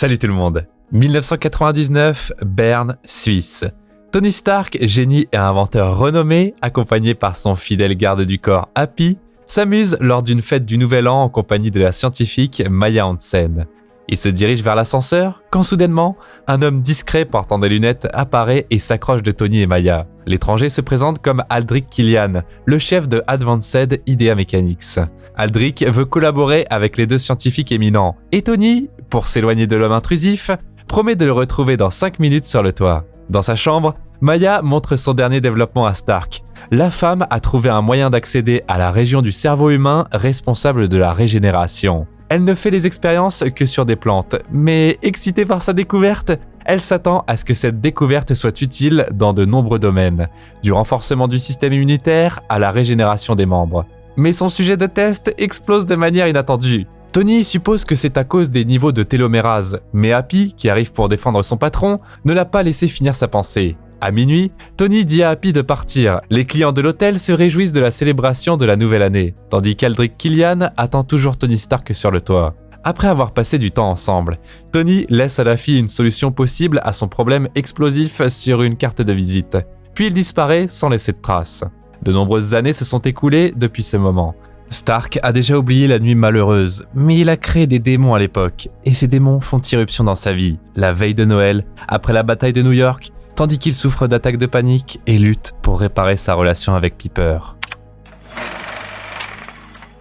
Salut tout le monde. 1999, Berne, Suisse. Tony Stark, génie et inventeur renommé, accompagné par son fidèle garde du corps Happy, s'amuse lors d'une fête du Nouvel An en compagnie de la scientifique Maya Hansen. Il se dirige vers l'ascenseur quand soudainement, un homme discret portant des lunettes apparaît et s'accroche de Tony et Maya. L'étranger se présente comme Aldrich Killian, le chef de Advanced Idea Mechanics. Aldrich veut collaborer avec les deux scientifiques éminents et Tony, pour s'éloigner de l'homme intrusif, promet de le retrouver dans 5 minutes sur le toit. Dans sa chambre, Maya montre son dernier développement à Stark. La femme a trouvé un moyen d'accéder à la région du cerveau humain responsable de la régénération. Elle ne fait les expériences que sur des plantes, mais excitée par sa découverte, elle s'attend à ce que cette découverte soit utile dans de nombreux domaines, du renforcement du système immunitaire à la régénération des membres. Mais son sujet de test explose de manière inattendue. Tony suppose que c'est à cause des niveaux de télomérase, mais Happy, qui arrive pour défendre son patron, ne l'a pas laissé finir sa pensée. À minuit, Tony dit à Happy de partir. Les clients de l'hôtel se réjouissent de la célébration de la nouvelle année, tandis qu'Aldrich Killian attend toujours Tony Stark sur le toit. Après avoir passé du temps ensemble, Tony laisse à la fille une solution possible à son problème explosif sur une carte de visite. Puis il disparaît sans laisser de traces. De nombreuses années se sont écoulées depuis ce moment. Stark a déjà oublié la nuit malheureuse, mais il a créé des démons à l'époque, et ces démons font irruption dans sa vie, la veille de Noël, après la bataille de New York, tandis qu'il souffre d'attaques de panique et lutte pour réparer sa relation avec Piper.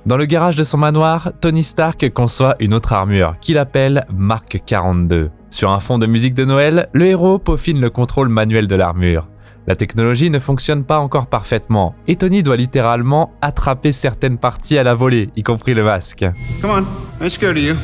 Dans le garage de son manoir, Tony Stark conçoit une autre armure, qu'il appelle Mark 42. Sur un fond de musique de Noël, le héros peaufine le contrôle manuel de l'armure. La technologie ne fonctionne pas encore parfaitement, et Tony doit littéralement attraper certaines parties à la volée, y compris le masque. Come on, let's go to you.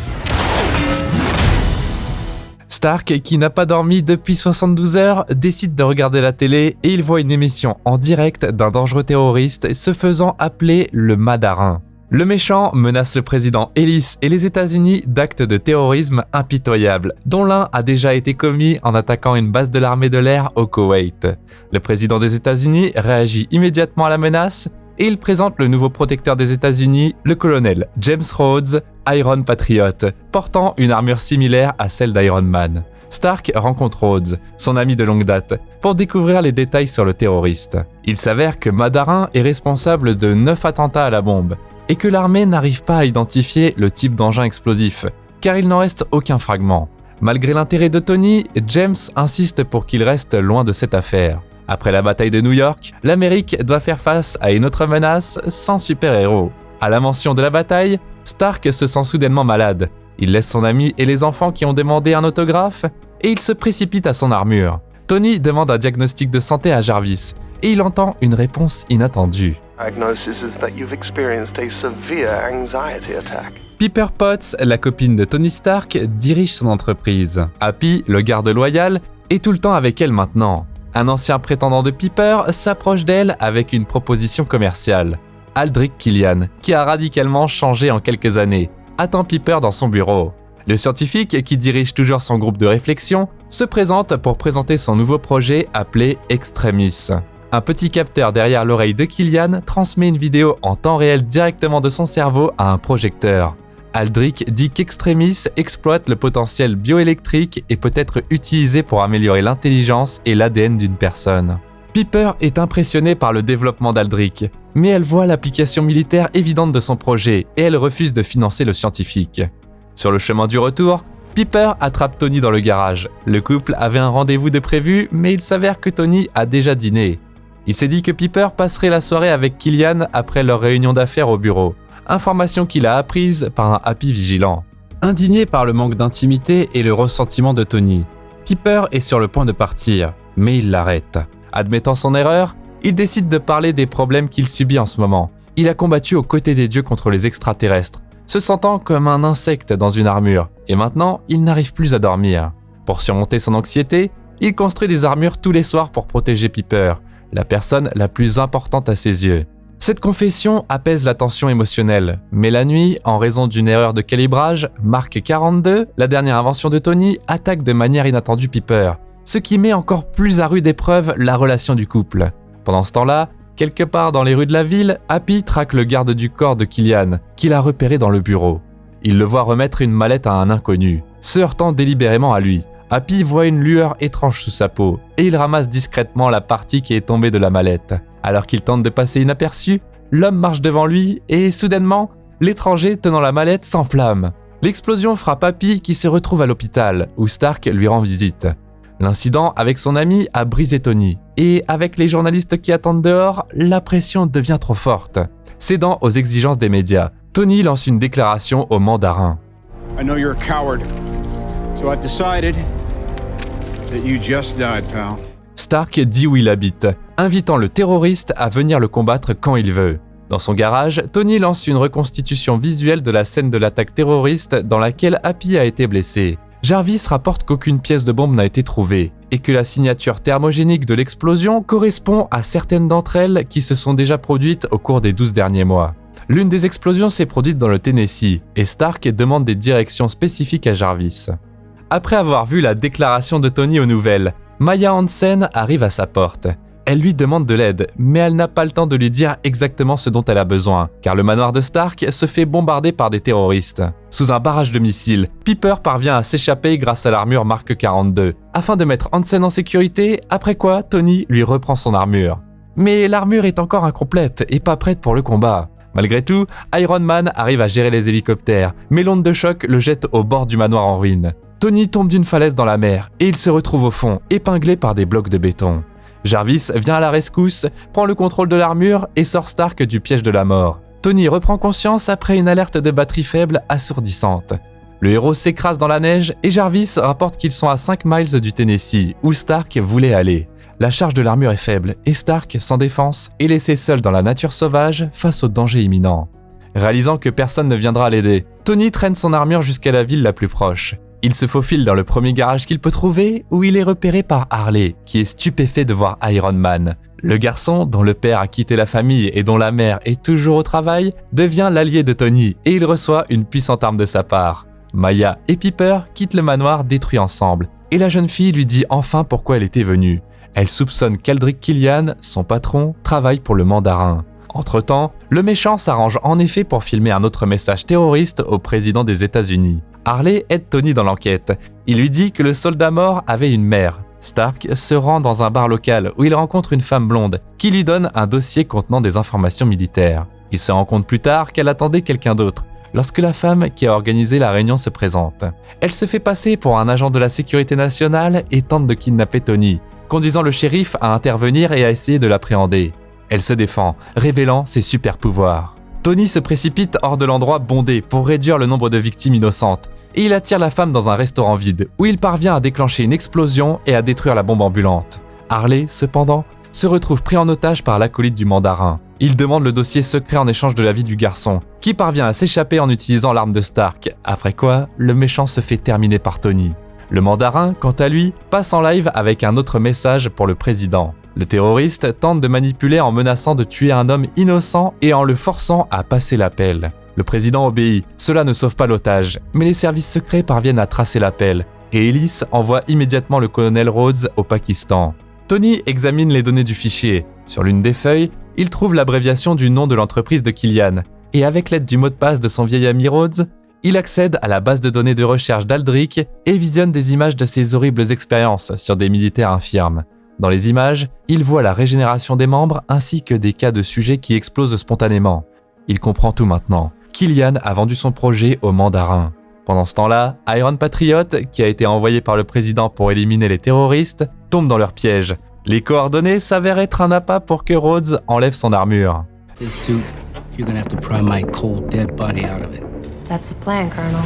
Stark, qui n'a pas dormi depuis 72 heures, décide de regarder la télé et il voit une émission en direct d'un dangereux terroriste se faisant appeler le Mandarin. Le méchant menace le président Ellis et les États-Unis d'actes de terrorisme impitoyables, dont l'un a déjà été commis en attaquant une base de l'armée de l'air au Koweït. Le président des États-Unis réagit immédiatement à la menace et il présente le nouveau protecteur des États-Unis, le colonel James Rhodes, Iron Patriot, portant une armure similaire à celle d'Iron Man. Stark rencontre Rhodes, son ami de longue date, pour découvrir les détails sur le terroriste. Il s'avère que Mandarin est responsable de 9 attentats à la bombe, et que l'armée n'arrive pas à identifier le type d'engin explosif, car il n'en reste aucun fragment. Malgré l'intérêt de Tony, James insiste pour qu'il reste loin de cette affaire. Après la bataille de New York, l'Amérique doit faire face à une autre menace sans super-héros. À la mention de la bataille, Stark se sent soudainement malade. Il laisse son ami et les enfants qui ont demandé un autographe, et il se précipite à son armure. Tony demande un diagnostic de santé à Jarvis, et il entend une réponse inattendue. Diagnosis is that you've experienced a severe anxiety attack. Piper Potts, la copine de Tony Stark, dirige son entreprise. Happy, le garde loyal, est tout le temps avec elle maintenant. Un ancien prétendant de Piper s'approche d'elle avec une proposition commerciale. Aldrich Killian, qui a radicalement changé en quelques années, attend Piper dans son bureau. Le scientifique, qui dirige toujours son groupe de réflexion, se présente pour présenter son nouveau projet appelé Extremis. Un petit capteur derrière l'oreille de Killian transmet une vidéo en temps réel directement de son cerveau à un projecteur. Aldrich dit qu'Extremis exploite le potentiel bioélectrique et peut être utilisé pour améliorer l'intelligence et l'ADN d'une personne. Piper est impressionnée par le développement d'Aldrich, mais elle voit l'application militaire évidente de son projet et elle refuse de financer le scientifique. Sur le chemin du retour, Piper attrape Tony dans le garage. Le couple avait un rendez-vous de prévu, mais il s'avère que Tony a déjà dîné. Il s'est dit que Piper passerait la soirée avec Killian après leur réunion d'affaires au bureau. Information qu'il a apprise par un Happy vigilant. Indigné par le manque d'intimité et le ressentiment de Tony, Piper est sur le point de partir, mais il l'arrête. Admettant son erreur, il décide de parler des problèmes qu'il subit en ce moment. Il a combattu aux côtés des dieux contre les extraterrestres, se sentant comme un insecte dans une armure, et maintenant il n'arrive plus à dormir. Pour surmonter son anxiété, il construit des armures tous les soirs pour protéger Piper, la personne la plus importante à ses yeux. Cette confession apaise la tension émotionnelle, mais la nuit, en raison d'une erreur de calibrage, Mark 42, la dernière invention de Tony, attaque de manière inattendue Piper, ce qui met encore plus à rude épreuve la relation du couple. Pendant ce temps-là, quelque part dans les rues de la ville, Happy traque le garde du corps de Killian, qu'il a repéré dans le bureau. Il le voit remettre une mallette à un inconnu. se heurtant délibérément à lui. Happy voit une lueur étrange sous sa peau et il ramasse discrètement la partie qui est tombée de la mallette. Alors qu'il tente de passer inaperçu, l'homme marche devant lui et soudainement, l'étranger tenant la mallette s'enflamme. L'explosion frappe Happy qui se retrouve à l'hôpital où Stark lui rend visite. L'incident avec son ami a brisé Tony et avec les journalistes qui attendent dehors, la pression devient trop forte. Cédant aux exigences des médias, Tony lance une déclaration au mandarin. I know you're a coward, so I've decided that you just died, pal. Stark dit où il habite, invitant le terroriste à venir le combattre quand il veut. Dans son garage, Tony lance une reconstitution visuelle de la scène de l'attaque terroriste dans laquelle Happy a été blessé. Jarvis rapporte qu'aucune pièce de bombe n'a été trouvée et que la signature thermogénique de l'explosion correspond à certaines d'entre elles qui se sont déjà produites au cours des 12 derniers mois. L'une des explosions s'est produite dans le Tennessee et Stark demande des directions spécifiques à Jarvis. Après avoir vu la déclaration de Tony aux nouvelles, Maya Hansen arrive à sa porte. Elle lui demande de l'aide, mais elle n'a pas le temps de lui dire exactement ce dont elle a besoin, car le manoir de Stark se fait bombarder par des terroristes. Sous un barrage de missiles, Piper parvient à s'échapper grâce à l'armure Mark 42, afin de mettre Hansen en sécurité, après quoi Tony lui reprend son armure. Mais l'armure est encore incomplète et pas prête pour le combat. Malgré tout, Iron Man arrive à gérer les hélicoptères, mais l'onde de choc le jette au bord du manoir en ruine. Tony tombe d'une falaise dans la mer et il se retrouve au fond, épinglé par des blocs de béton. Jarvis vient à la rescousse, prend le contrôle de l'armure et sort Stark du piège de la mort. Tony reprend conscience après une alerte de batterie faible assourdissante. Le héros s'écrase dans la neige et Jarvis rapporte qu'ils sont à 5 miles du Tennessee, où Stark voulait aller. La charge de l'armure est faible et Stark, sans défense, est laissé seul dans la nature sauvage face au danger imminent. Réalisant que personne ne viendra l'aider, Tony traîne son armure jusqu'à la ville la plus proche. Il se faufile dans le premier garage qu'il peut trouver où il est repéré par Harley, qui est stupéfait de voir Iron Man. Le garçon, dont le père a quitté la famille et dont la mère est toujours au travail, devient l'allié de Tony et il reçoit une puissante arme de sa part. Maya et Piper quittent le manoir détruit ensemble et la jeune fille lui dit enfin pourquoi elle était venue. Elle soupçonne qu'Aldrich Killian, son patron, travaille pour le mandarin. Entre-temps, le méchant s'arrange en effet pour filmer un autre message terroriste au président des États-Unis. Harley aide Tony dans l'enquête. Il lui dit que le soldat mort avait une mère. Stark se rend dans un bar local où il rencontre une femme blonde qui lui donne un dossier contenant des informations militaires. Il se rend compte plus tard qu'elle attendait quelqu'un d'autre lorsque la femme qui a organisé la réunion se présente. Elle se fait passer pour un agent de la sécurité nationale et tente de kidnapper Tony, conduisant le shérif à intervenir et à essayer de l'appréhender. Elle se défend, révélant ses super pouvoirs. Tony se précipite hors de l'endroit bondé pour réduire le nombre de victimes innocentes et il attire la femme dans un restaurant vide où il parvient à déclencher une explosion et à détruire la bombe ambulante. Harley, cependant, se retrouve pris en otage par l'acolyte du mandarin. Il demande le dossier secret en échange de la vie du garçon, qui parvient à s'échapper en utilisant l'arme de Stark, après quoi le méchant se fait terminer par Tony. Le mandarin, quant à lui, passe en live avec un autre message pour le président. Le terroriste tente de manipuler en menaçant de tuer un homme innocent et en le forçant à passer l'appel. Le président obéit, cela ne sauve pas l'otage, mais les services secrets parviennent à tracer l'appel, et Ellis envoie immédiatement le colonel Rhodes au Pakistan. Tony examine les données du fichier. Sur l'une des feuilles, il trouve l'abréviation du nom de l'entreprise de Killian, et avec l'aide du mot de passe de son vieil ami Rhodes, il accède à la base de données de recherche d'Aldrich et visionne des images de ses horribles expériences sur des militaires infirmes. Dans les images, il voit la régénération des membres ainsi que des cas de sujets qui explosent spontanément. Il comprend tout maintenant. Killian a vendu son projet au mandarin. Pendant ce temps-là, Iron Patriot, qui a été envoyé par le président pour éliminer les terroristes, tombe dans leur piège. Les coordonnées s'avèrent être un appât pour que Rhodes enlève son armure. This suit, you're gonna have to pry my cold dead body out of it. That's the plan, Colonel.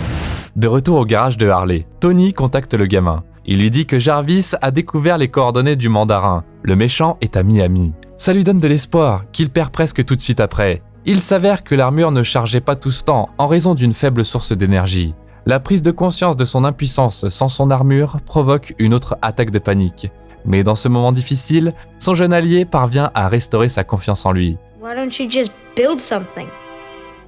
De retour au garage de Harley, Tony contacte le gamin. Il lui dit que Jarvis a découvert les coordonnées du mandarin. Le méchant est à Miami. Ça lui donne de l'espoir, qu'il perd presque tout de suite après. Il s'avère que l'armure ne chargeait pas tout ce temps en raison d'une faible source d'énergie. La prise de conscience de son impuissance sans son armure provoque une autre attaque de panique. Mais dans ce moment difficile, son jeune allié parvient à restaurer sa confiance en lui. Why don't you just build something?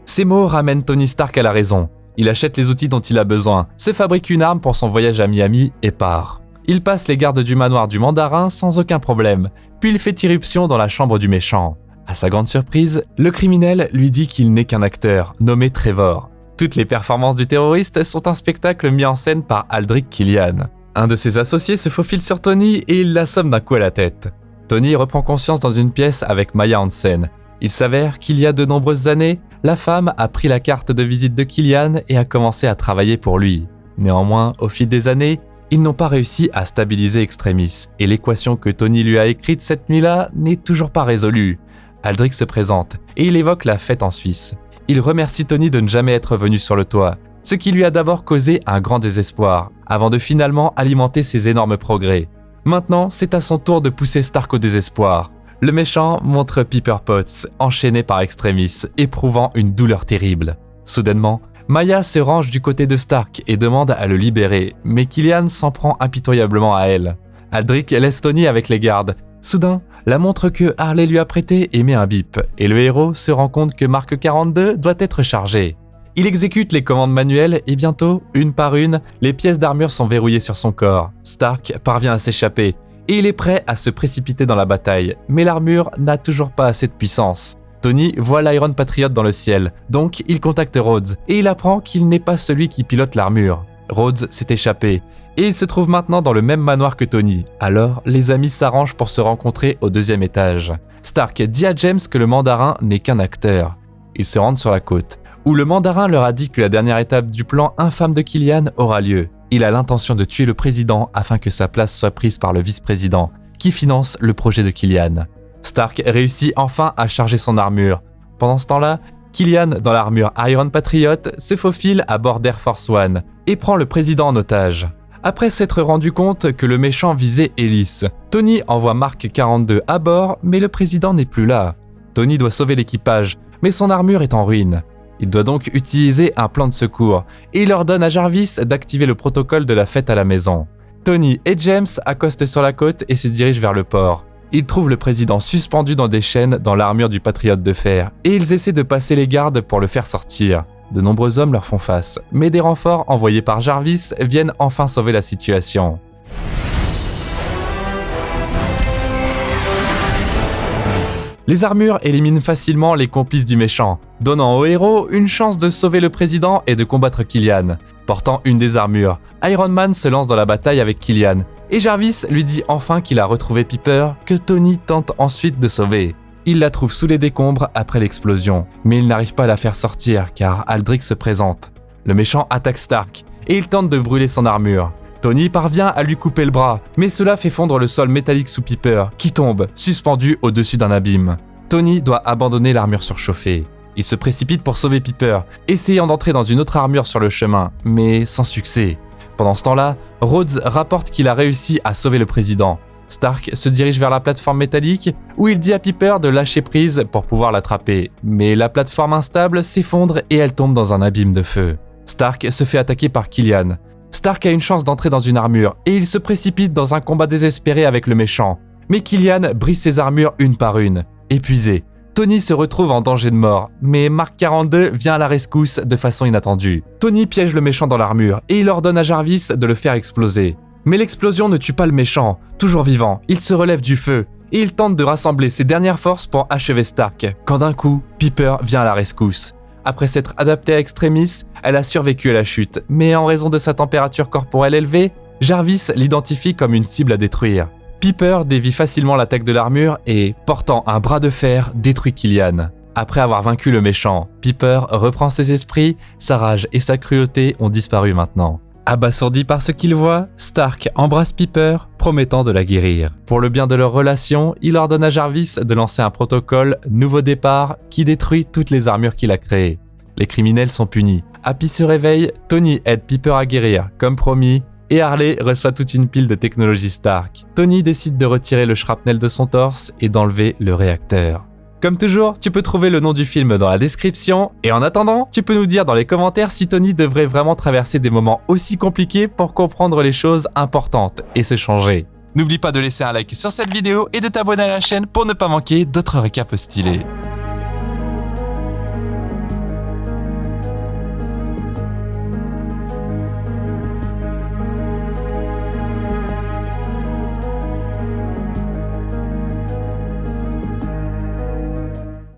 Ces mots ramènent Tony Stark à la raison. Il achète les outils dont il a besoin, se fabrique une arme pour son voyage à Miami et part. Il passe les gardes du manoir du mandarin sans aucun problème, puis il fait irruption dans la chambre du méchant. À sa grande surprise, le criminel lui dit qu'il n'est qu'un acteur, nommé Trevor. Toutes les performances du terroriste sont un spectacle mis en scène par Aldrich Killian. Un de ses associés se faufile sur Tony et il l'assomme d'un coup à la tête. Tony reprend conscience dans une pièce avec Maya Hansen. Il s'avère qu'il y a de nombreuses années, la femme a pris la carte de visite de Killian et a commencé à travailler pour lui. Néanmoins, au fil des années, ils n'ont pas réussi à stabiliser Extremis et l'équation que Tony lui a écrite cette nuit-là n'est toujours pas résolue. Aldrich se présente et il évoque la fête en Suisse. Il remercie Tony de ne jamais être venu sur le toit, ce qui lui a d'abord causé un grand désespoir, avant de finalement alimenter ses énormes progrès. Maintenant, c'est à son tour de pousser Stark au désespoir. Le méchant montre Pepper Potts, enchaîné par Extremis, éprouvant une douleur terrible. Soudainement, Maya se range du côté de Stark et demande à le libérer, mais Killian s'en prend impitoyablement à elle. Aldrich laisse Tony avec les gardes. Soudain, la montre que Harley lui a prêtée émet un bip, et le héros se rend compte que Mark 42 doit être chargé. Il exécute les commandes manuelles et bientôt, une par une, les pièces d'armure sont verrouillées sur son corps. Stark parvient à s'échapper, et il est prêt à se précipiter dans la bataille, mais l'armure n'a toujours pas assez de puissance. Tony voit l'Iron Patriot dans le ciel, donc il contacte Rhodes, et il apprend qu'il n'est pas celui qui pilote l'armure. Rhodes s'est échappé, et il se trouve maintenant dans le même manoir que Tony. Alors, les amis s'arrangent pour se rencontrer au 2e étage. Stark dit à James que le mandarin n'est qu'un acteur. Ils se rendent sur la côte, où le mandarin leur a dit que la dernière étape du plan infâme de Killian aura lieu. Il a l'intention de tuer le président afin que sa place soit prise par le vice-président, qui finance le projet de Killian. Stark réussit enfin à charger son armure. Pendant ce temps-là, Killian, dans l'armure Iron Patriot, se faufile à bord d'Air Force One et prend le président en otage. Après s'être rendu compte que le méchant visait Ellis, Tony envoie Mark 42 à bord, mais le président n'est plus là. Tony doit sauver l'équipage, mais son armure est en ruine. Il doit donc utiliser un plan de secours, et il ordonne à Jarvis d'activer le protocole de la fête à la maison. Tony et James accostent sur la côte et se dirigent vers le port. Ils trouvent le président suspendu dans des chaînes dans l'armure du Patriote de fer, et ils essaient de passer les gardes pour le faire sortir. De nombreux hommes leur font face, mais des renforts envoyés par Jarvis viennent enfin sauver la situation. Les armures éliminent facilement les complices du méchant, donnant au héros une chance de sauver le président et de combattre Killian. Portant une des armures, Iron Man se lance dans la bataille avec Killian, et Jarvis lui dit enfin qu'il a retrouvé Pepper, que Tony tente ensuite de sauver. Il la trouve sous les décombres après l'explosion, mais il n'arrive pas à la faire sortir car Aldrich se présente. Le méchant attaque Stark, et il tente de brûler son armure. Tony parvient à lui couper le bras, mais cela fait fondre le sol métallique sous Pepper, qui tombe, suspendu au-dessus d'un abîme. Tony doit abandonner l'armure surchauffée. Il se précipite pour sauver Pepper, essayant d'entrer dans une autre armure sur le chemin, mais sans succès. Pendant ce temps-là, Rhodes rapporte qu'il a réussi à sauver le président. Stark se dirige vers la plateforme métallique, où il dit à Pepper de lâcher prise pour pouvoir l'attraper, mais la plateforme instable s'effondre et elle tombe dans un abîme de feu. Stark se fait attaquer par Killian. Stark a une chance d'entrer dans une armure et il se précipite dans un combat désespéré avec le méchant. Mais Killian brise ses armures une par une. Épuisé, Tony se retrouve en danger de mort, mais Mark 42 vient à la rescousse de façon inattendue. Tony piège le méchant dans l'armure et il ordonne à Jarvis de le faire exploser. Mais l'explosion ne tue pas le méchant. Toujours vivant, il se relève du feu et il tente de rassembler ses dernières forces pour achever Stark, quand d'un coup, Pepper vient à la rescousse. Après s'être adaptée à Extremis, elle a survécu à la chute, mais en raison de sa température corporelle élevée, Jarvis l'identifie comme une cible à détruire. Pepper dévie facilement l'attaque de l'armure et, portant un bras de fer, détruit Killian. Après avoir vaincu le méchant, Pepper reprend ses esprits, sa rage et sa cruauté ont disparu maintenant. Abasourdi par ce qu'il voit, Stark embrasse Pepper, promettant de la guérir. Pour le bien de leur relation, il ordonne à Jarvis de lancer un protocole Nouveau Départ qui détruit toutes les armures qu'il a créées. Les criminels sont punis. Happy se réveille, Tony aide Pepper à guérir, comme promis, et Harley reçoit toute une pile de technologie Stark. Tony décide de retirer le shrapnel de son torse et d'enlever le réacteur. Comme toujours, tu peux trouver le nom du film dans la description, et en attendant, tu peux nous dire dans les commentaires si Tony devrait vraiment traverser des moments aussi compliqués pour comprendre les choses importantes et se changer. N'oublie pas de laisser un like sur cette vidéo et de t'abonner à la chaîne pour ne pas manquer d'autres récaps stylés.